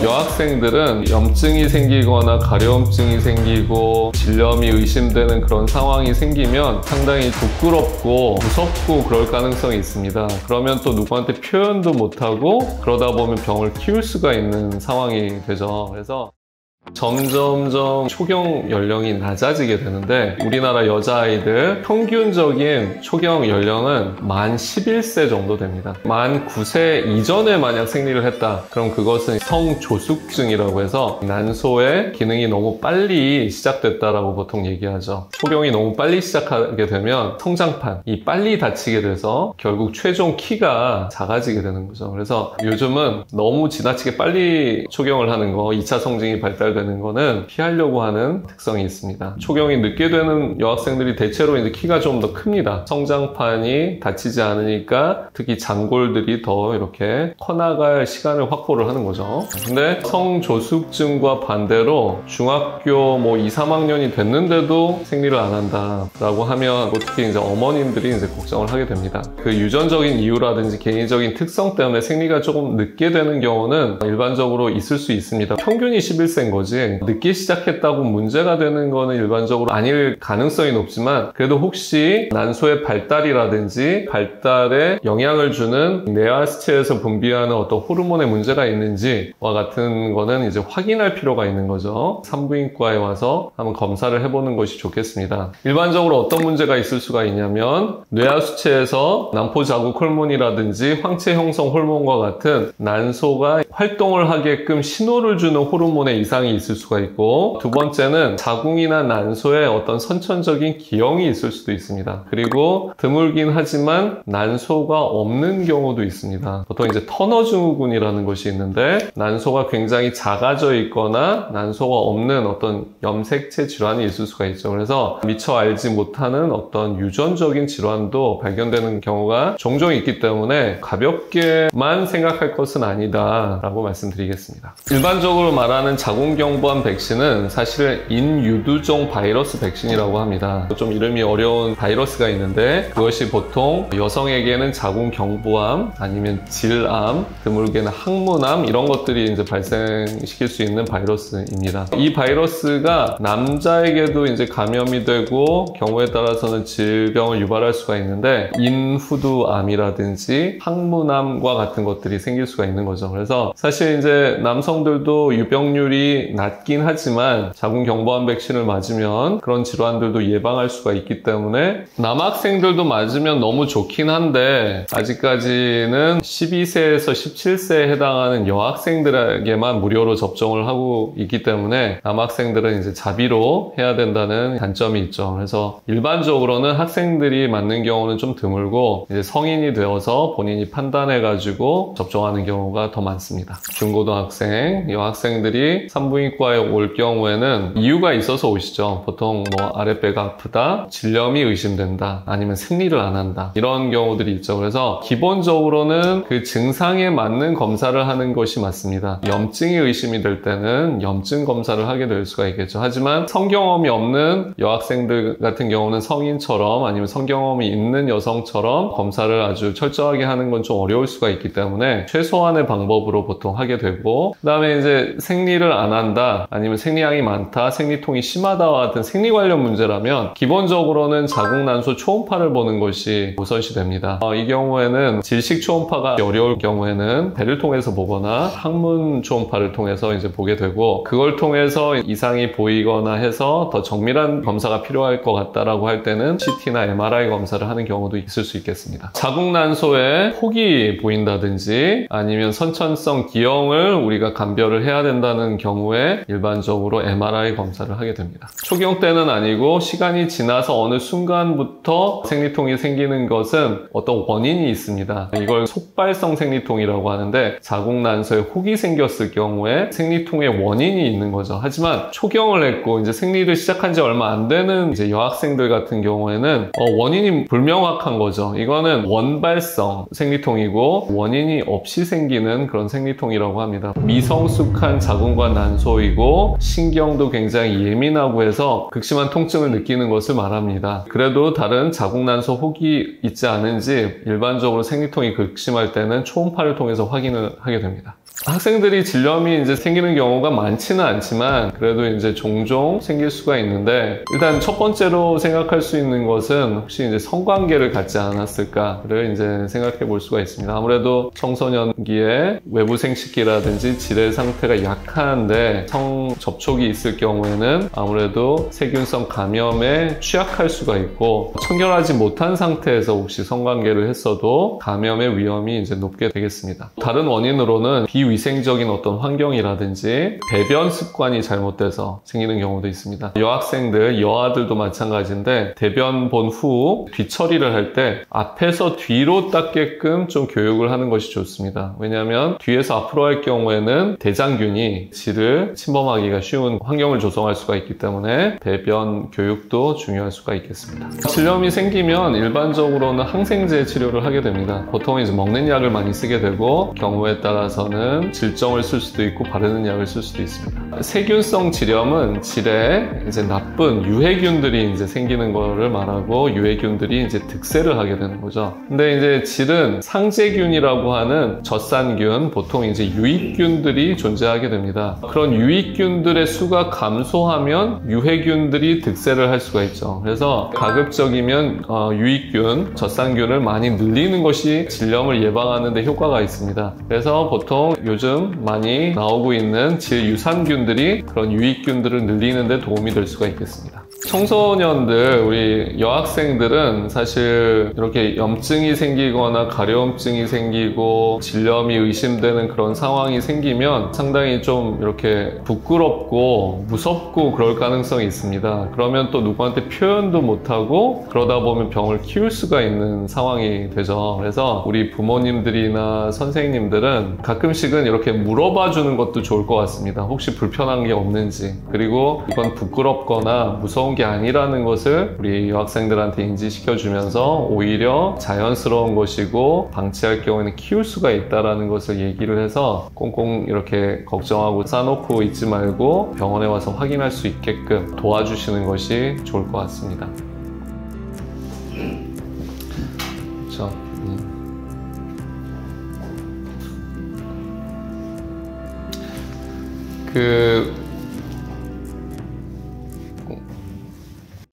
여학생들은 염증이 생기거나 가려움증이 생기고 질염이 의심되는 그런 상황이 생기면 상당히 부끄럽고 무섭고 그럴 가능성이 있습니다. 그러면 또 누구한테 표현도 못하고 그러다 보면 병을 키울 수가 있는 상황이 되죠. 그래서 점점점 초경 연령이 낮아지게 되는데 우리나라 여자아이들 평균적인 초경 연령은 만 11세 정도 됩니다. 만 9세 이전에 만약 생리를 했다 그럼 그것은 성조숙증이라고 해서 난소의 기능이 너무 빨리 시작됐다라고 보통 얘기하죠. 초경이 너무 빨리 시작하게 되면 성장판이 빨리 닫히게 돼서 결국 최종 키가 작아지게 되는 거죠. 그래서 요즘은 너무 지나치게 빨리 초경을 하는 거 2차 성징이 발달되는 거는 피하려고 하는 특성이 있습니다. 초경이 늦게 되는 여학생들이 대체로 이제 키가 좀 더 큽니다. 성장판이 닫히지 않으니까 특히 잔골들이 더 이렇게 커나갈 시간을 확보를 하는 거죠. 근데 성조숙증과 반대로 중학교 2, 3학년이 됐는데도 생리를 안 한다라고 하면 특히 이제 어머님들이 이제 걱정을 하게 됩니다. 그 유전적인 이유라든지 개인적인 특성 때문에 생리가 조금 늦게 되는 경우는 일반적으로 있을 수 있습니다. 평균이 11세인 거지 늦게 시작했다고 문제가 되는 거는 일반적으로 아닐 가능성이 높지만 그래도 혹시 난소의 발달이라든지 발달에 영향을 주는 뇌하수체에서 분비하는 어떤 호르몬의 문제가 있는지와 같은 거는 이제 확인할 필요가 있는 거죠. 산부인과에 와서 한번 검사를 해보는 것이 좋겠습니다. 일반적으로 어떤 문제가 있을 수가 있냐면 뇌하수체에서 난포자국 호르몬이라든지 황체 형성 호르몬과 같은 난소가 활동을 하게끔 신호를 주는 호르몬의 이상이 있을 수가 있고 두 번째는 자궁이나 난소에 어떤 선천적인 기형이 있을 수도 있습니다. 그리고 드물긴 하지만 난소가 없는 경우도 있습니다. 보통 이제 터너 증후군이라는 것이 있는데 난소가 굉장히 작아져 있거나 난소가 없는 어떤 염색체 질환이 있을 수가 있죠. 그래서 미처 알지 못하는 어떤 유전적인 질환도 발견되는 경우가 종종 있기 때문에 가볍게만 생각할 것은 아니다 라고 말씀드리겠습니다. 일반적으로 말하는 자궁경부암 백신은 사실은 인유두종 바이러스 백신이라고 합니다. 좀 이름이 어려운 바이러스가 있는데 그것이 보통 여성에게는 자궁경부암 아니면 질암, 드물게는 항문암 이런 것들이 이제 발생시킬 수 있는 바이러스입니다. 이 바이러스가 남자에게도 이제 감염이 되고 경우에 따라서는 질병을 유발할 수가 있는데 인후두암이라든지 항문암과 같은 것들이 생길 수가 있는 거죠. 그래서 사실 이제 남성들도 유병률이 낮긴 하지만 자궁경부암 백신을 맞으면 그런 질환들도 예방할 수가 있기 때문에 남학생들도 맞으면 너무 좋긴 한데 아직까지는 12세에서 17세에 해당하는 여학생들에게만 무료로 접종을 하고 있기 때문에 남학생들은 이제 자비로 해야 된다는 단점이 있죠. 그래서 일반적으로는 학생들이 맞는 경우는 좀 드물고 이제 성인이 되어서 본인이 판단해가지고 접종하는 경우가 더 많습니다. 중고등학생, 여학생들이 산부인과에 올 경우에는 이유가 있어서 오시죠. 보통 아랫배가 아프다, 질염이 의심된다, 아니면 생리를 안 한다 이런 경우들이 있죠. 그래서 기본적으로는 그 증상에 맞는 검사를 하는 것이 맞습니다. 염증이 의심이 될 때는 염증 검사를 하게 될 수가 있겠죠. 하지만 성경험이 없는 여학생들 같은 경우는 성인처럼 아니면 성경험이 있는 여성처럼 검사를 아주 철저하게 하는 건 좀 어려울 수가 있기 때문에 최소한의 방법으로 보통 하게 되고 그 다음에 이제 생리를 안 한다 아니면 생리량이 많다, 생리통이 심하다와 같은 생리 관련 문제라면 기본적으로는 자궁난소 초음파를 보는 것이 우선시 됩니다. 이 경우에는 질식 초음파가 어려울 경우에는 배를 통해서 보거나 항문 초음파를 통해서 이제 보게 되고 그걸 통해서 이상이 보이거나 해서 더 정밀한 검사가 필요할 것 같다라고 할 때는 CT나 MRI 검사를 하는 경우도 있을 수 있겠습니다. 자궁난소에 혹이 보인다든지 아니면 선천성 기형을 우리가 감별을 해야 된다는 경우에 일반적으로 MRI 검사를 하게 됩니다. 초경 때는 아니고 시간이 지나서 어느 순간부터 생리통이 생기는 것은 어떤 원인이 있습니다. 이걸 속발성 생리통이라고 하는데 자궁난소에 혹이 생겼을 경우에 생리통의 원인이 있는 거죠. 하지만 초경을 했고 이제 생리를 시작한 지 얼마 안 되는 이제 여학생들 같은 경우에는 원인이 불명확한 거죠. 이거는 원발성 생리통이고 원인이 없이 생기는 그런 생리통이라고 합니다. 미성숙한 자궁과 난소이고 신경도 굉장히 예민하고 해서 극심한 통증을 느끼는 것을 말합니다. 그래도 다른 자궁난소 혹이 있지 않은지 일반적으로 생리통이 극심할 때는 초음파를 통해서 확인을 하게 됩니다. 학생들이 질염이 이제 생기는 경우가 많지는 않지만 그래도 이제 종종 생길 수가 있는데, 일단 첫 번째로 생각할 수 있는 것은 혹시 이제 성관계를 갖지 않았을까를 이제 생각해 볼 수가 있습니다. 아무래도 청소년기에 외부 생식기라든지 질의 상태가 약한데 성 접촉이 있을 경우에는 아무래도 세균성 감염에 취약할 수가 있고, 청결하지 못한 상태에서 혹시 성관계를 했어도 감염의 위험이 이제 높게 되겠습니다. 다른 원인으로는 비위생적인 어떤 환경이라든지 배변 습관이 잘못돼서 생기는 경우도 있습니다. 여학생들, 여아들도 마찬가지인데 대변 본 후 뒤처리를 할 때 앞에서 뒤로 닦게끔 좀 교육을 하는 것이 좋습니다. 왜냐하면 뒤에서 앞으로 할 경우에는 대장균이 질을 침범하기가 쉬운 환경을 조성할 수가 있기 때문에 배변 교육도 중요할 수가 있겠습니다. 질염이 생기면 일반적으로는 항생제 치료를 하게 됩니다. 보통 이제 먹는 약을 많이 쓰게 되고, 경우에 따라서는 질정을 쓸 수도 있고 바르는 약을 쓸 수도 있습니다. 세균성 질염은 질에 이제 나쁜 유해균들이 이제 생기는 거를 말하고, 유해균들이 이제 득세를 하게 되는 거죠. 근데 이제 질은 상재균이라고 하는 젖산균, 보통 이제 유익균들이 존재하게 됩니다. 그런 유익균들의 수가 감소하면 유해균들이 득세를 할 수가 있죠. 그래서 가급적이면 유익균, 젖산균을 많이 늘리는 것이 질염을 예방하는 데 효과가 있습니다. 그래서 보통 요즘 많이 나오고 있는 질 유산균들이 그런 유익균들을 늘리는 데 도움이 될 수가 있겠습니다. 청소년들, 우리 여학생들은 사실 이렇게 염증이 생기거나 가려움증이 생기고 질염이 의심되는 그런 상황이 생기면 상당히 좀 이렇게 부끄럽고 무섭고 그럴 가능성이 있습니다. 그러면 또 누구한테 표현도 못하고 그러다 보면 병을 키울 수가 있는 상황이 되죠. 그래서 우리 부모님들이나 선생님들은 가끔씩은 이렇게 물어봐 주는 것도 좋을 것 같습니다. 혹시 불편한 게 없는지, 그리고 이건 부끄럽거나 무서운 게 아니라는 것을 우리 여학생들한테 인지시켜 주면서 오히려 자연스러운 것이고 방치할 경우에는 키울 수가 있다는 것을 얘기를 해서 꽁꽁 이렇게 걱정하고 싸놓고 있지 말고 병원에 와서 확인할 수 있게끔 도와주시는 것이 좋을 것 같습니다. 그렇죠.